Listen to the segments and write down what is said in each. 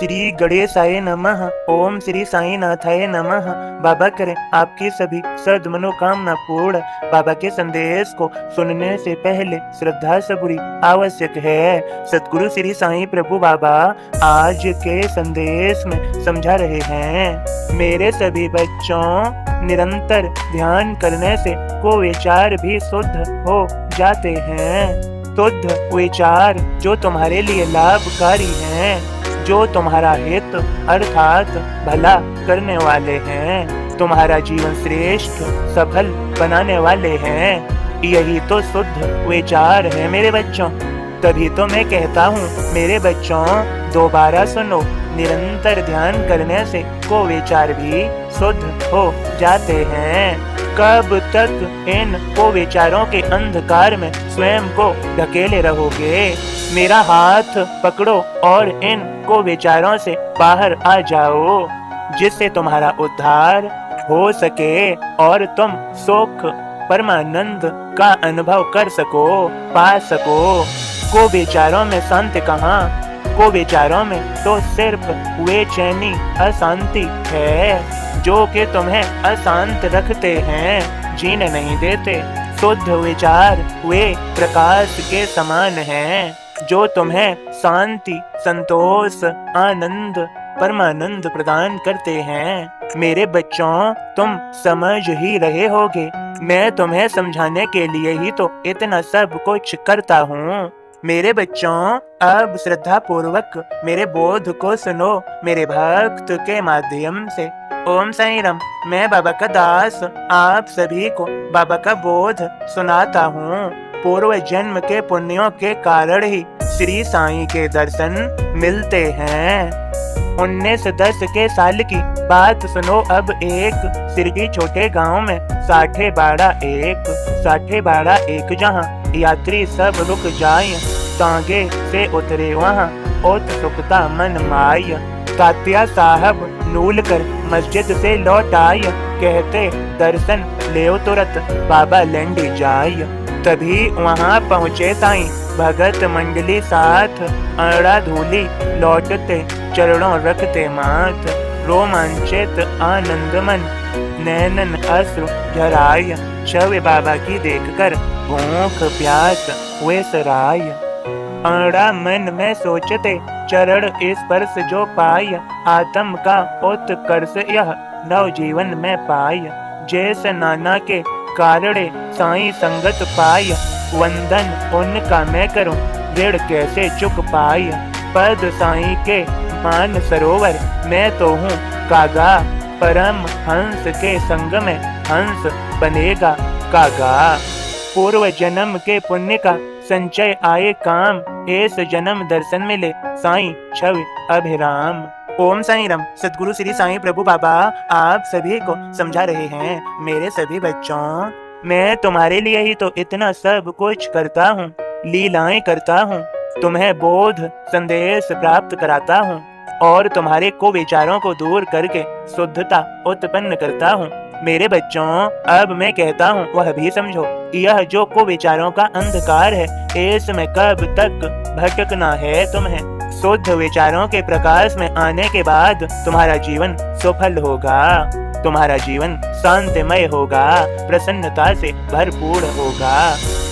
श्री गणेशाय नमः। ओम श्री साई नाथाय नमः। बाबा करें आपकी सभी सद मनोकामना पूर्ण। बाबा के संदेश को सुनने से पहले श्रद्धा सबूरी आवश्यक है। सतगुरु श्री साई प्रभु बाबा आज के संदेश में समझा रहे हैं, मेरे सभी बच्चों, निरंतर ध्यान करने से को विचार भी शुद्ध हो जाते हैं। शुद्ध विचार जो तुम्हारे लिए लाभकारी हैं, जो तुम्हारा हित अर्थात भला करने वाले हैं, तुम्हारा जीवन श्रेष्ठ सफल बनाने वाले हैं, यही तो शुद्ध विचार है मेरे बच्चों। तभी तो मैं कहता हूँ मेरे बच्चों, दोबारा सुनो, निरंतर ध्यान करने से को विचार भी शुद्ध हो जाते हैं। कब तक इन को विचारों के अंधकार में स्वयं को ढकेले रहोगे? मेरा हाथ पकड़ो और इन को विचारों से बाहर आ जाओ, जिससे तुम्हारा उद्धार हो सके और तुम सुख परमानंद का अनुभव कर सको, पा सको। को विचारों में शांति कहाँ? को विचारों में तो सिर्फ बेचैनी अशांति है, जो कि तुम्हें अशांत रखते हैं, जीने नहीं देते। शुद्ध विचार वे प्रकाश के समान हैं, जो तुम्हें शांति, संतोष, आनंद, परमानंद प्रदान करते हैं। मेरे बच्चों, तुम समझ ही रहे होगे, मैं तुम्हें समझाने के लिए ही तो इतना सब कुछ करता हूँ। मेरे बच्चों, अब श्रद्धा पूर्वक मेरे बोध को सुनो, मेरे भक्त के माध्यम से। ओम साई राम। मैं बाबा का दास आप सभी को बाबा का बोध सुनाता हूँ। पूर्व जन्म के पुण्यों के कारण ही श्री साई के दर्शन मिलते हैं। 1910 के साल की बात सुनो। अब एक सिरगी छोटे गांव में साठे बाड़ा एक जहां यात्री सब रुक जाए, तांगे से उतरे वहां उत्सुकता मन माय। तात्या साहब नूल कर मस्जिद से लौट आय, कहते दर्शन ले तुरत बाबा लैंडी जाय। तभी वहां पहुँचे साईं भगत मंडली साथ, अड़ा धूली लौटते चरणों रखते माथ। रोमांचित आनंद मन नैनन अश्रु झराय, छवि बाबा की देखकर भूख प्यास वे सराय। अड़ा मन में सोचते चरण स्पर्श जो पाय, आत्म का उत्कर्ष यह नव जीवन में पाय। जैसे नाना के कारणे साईं संगत पाय, वंदन उनका मैं करूं ऋण कैसे चुक पाय। पद साईं के मान सरोवर मैं तो हूँ कागा, परम हंस के संग में हंस बनेगा कागा। पूर्व जन्म के पुण्य का संचय आए काम, इस जन्म दर्शन मिले साईं छवि अभिराम। ओम साई राम। सतगुरु श्री साईं प्रभु बाबा आप सभी को समझा रहे हैं, मेरे सभी बच्चों, मैं तुम्हारे लिए ही तो इतना सब कुछ करता हूँ, लीलाएं करता हूँ, तुम्हें बोध संदेश प्राप्त कराता हूँ और तुम्हारे को विचारों को दूर करके शुद्धता उत्पन्न करता हूँ। मेरे बच्चों, अब मैं कहता हूँ वह भी समझो। यह जो को विचारों का अंधकार है, इसमें कब तक भटकना है तुम्हें? शुद्ध विचारों के प्रकाश में आने के बाद तुम्हारा जीवन सफल होगा, तुम्हारा जीवन शांतिमय होगा, प्रसन्नता से भरपूर होगा।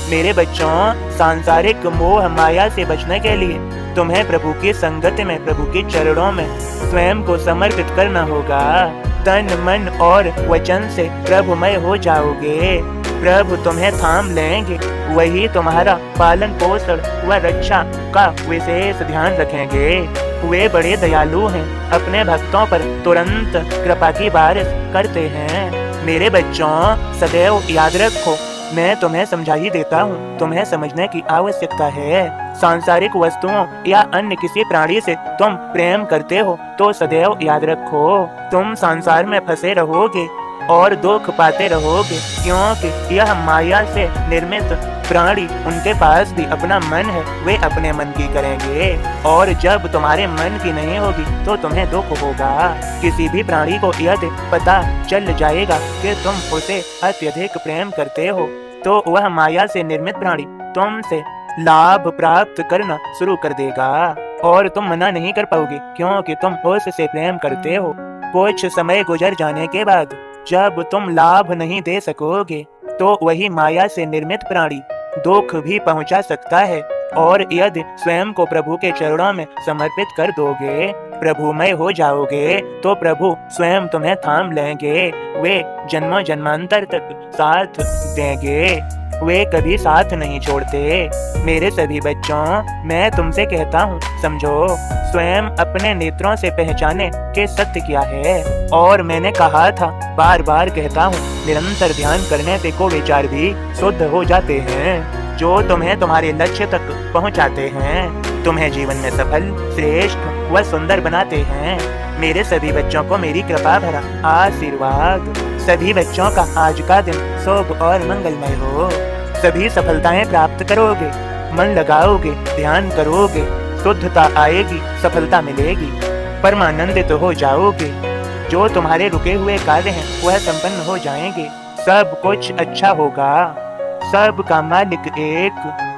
मेरे बच्चों, सांसारिक मोह माया से बचने के लिए तुम्हें प्रभु की संगत में, प्रभु के चरणों में स्वयं को समर्पित करना होगा। तन मन और वचन से प्रभुमय हो जाओगे, प्रभु तुम्हें थाम लेंगे, वही तुम्हारा पालन पोषण व रक्षा का विशेष ध्यान रखेंगे। वे बड़े दयालु हैं, अपने भक्तों पर तुरंत कृपा की बारिश करते हैं। मेरे बच्चों, सदैव याद रखो, मैं तुम्हें समझा ही देता हूँ, तुम्हें समझने की आवश्यकता है। सांसारिक वस्तुओं या अन्य किसी प्राणी से तुम प्रेम करते हो तो सदैव याद रखो, तुम संसार में फंसे रहोगे और दुख पाते रहोगे, क्योंकि यह माया से निर्मित प्राणी, उनके पास भी अपना मन है, वे अपने मन की करेंगे और जब तुम्हारे मन की नहीं होगी तो तुम्हें दुख होगा। किसी भी प्राणी को यदि पता चल जाएगा कि तुम उसे अत्यधिक प्रेम करते हो, तो वह माया से निर्मित प्राणी तुमसे लाभ प्राप्त करना शुरू कर देगा। और तुम मना नहीं कर पाओगे क्योंकि तुम उससे प्रेम करते हो। कुछ समय गुजर जाने के बाद जब तुम लाभ नहीं दे सकोगे तो वही माया से निर्मित प्राणी दुख भी पहुंचा सकता है, और यदि स्वयं को प्रभु के चरणों में समर्पित कर दोगे, प्रभुमय हो जाओगे, तो प्रभु स्वयं तुम्हें थाम लेंगे। वे जन्मों जन्मांतर तक साथ देंगे, वे कभी साथ नहीं छोड़ते। मेरे सभी बच्चों, मैं तुमसे कहता हूँ, समझो, स्वयं अपने नेत्रों से पहचाने कि सत्य क्या है। और मैंने कहा था, बार बार कहता हूँ, निरंतर ध्यान करने से को विचार भी शुद्ध हो जाते हैं, जो तुम्हें तुम्हारे लक्ष्य तक पहुँचाते हैं, तुम्हें जीवन में सफल, श्रेष्ठ व सुंदर बनाते हैं। मेरे सभी बच्चों को मेरी कृपा भरा आशीर्वाद। सभी बच्चों का आज का दिन शुभ और मंगलमय हो। सभी सफलताएं प्राप्त करोगे, मन लगाओगे, ध्यान करोगे, शुद्धता आएगी, सफलता मिलेगी, परमानंदित हो जाओगे। जो तुम्हारे रुके हुए कार्य हैं वह संपन्न हो जाएंगे। सब कुछ अच्छा होगा। सब का मालिक एक